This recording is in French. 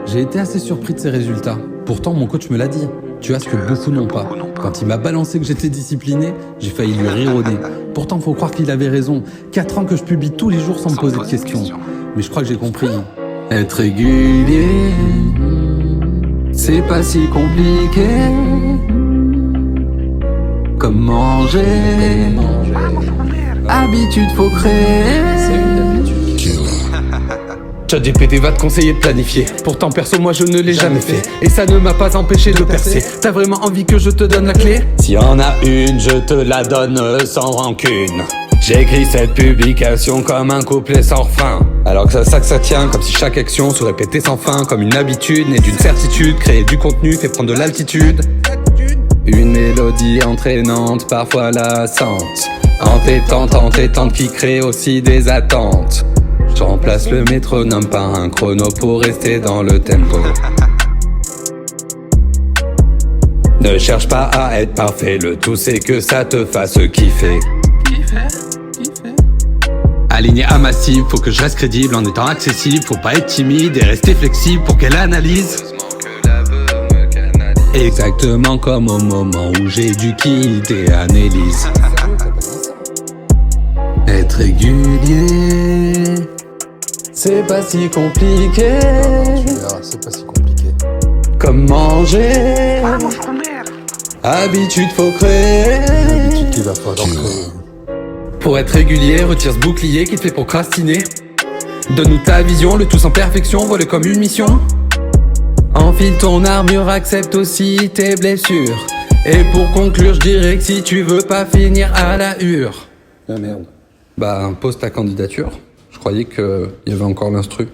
J'ai été assez surpris de ces résultats. Pourtant, mon coach me l'a dit. Tu as ce que beaucoup n'ont pas. Quand il m'a balancé que j'étais discipliné, j'ai failli lui rire au nez. Pourtant, faut croire qu'il avait raison. 4 ans que je publie tous les jours sans me poser de questions. Mais je crois que j'ai compris. Être régulier, c'est pas si compliqué. Comme manger, habitude faut créer. ChatGPT va te conseiller de planifier. Pourtant perso moi je ne l'ai jamais fait. Et ça ne m'a pas empêché de percer. T'as vraiment envie que je te donne la clé? S'il y en a une, je te la donne sans rancune. J'écris cette publication comme un couplet sans refrain. Alors que ça tient, comme si chaque action se répétait sans fin. Comme une habitude née d'une certitude. Créer du contenu fait prendre de l'altitude. Une mélodie entraînante, parfois lassante. Entêtante qui crée aussi des attentes. Je remplace le métronome par un chrono pour rester dans le tempo. Ne cherche pas à être parfait, le tout c'est que ça te fasse kiffer. Aligné à ma cible, faut que je reste crédible en étant accessible. Faut pas être timide et rester flexible pour qu'elle analyse. Exactement comme au moment où j'ai dû quitter Annelise. Être régulier, c'est pas si compliqué. Tu verras, c'est pas si compliqué. Comme manger, habitude faut créer. L'habitude qu'il va falloir créer. Pour être régulier, retire ce bouclier qui te fait procrastiner. Donne-nous ta vision, le tout sans perfection, vois-le comme une mission. Enfile ton armure, accepte aussi tes blessures. Et pour conclure, je dirais que si tu veux pas finir à la hure. Ah merde. Bah, pose ta candidature. Je croyais qu'il y avait encore l'instru.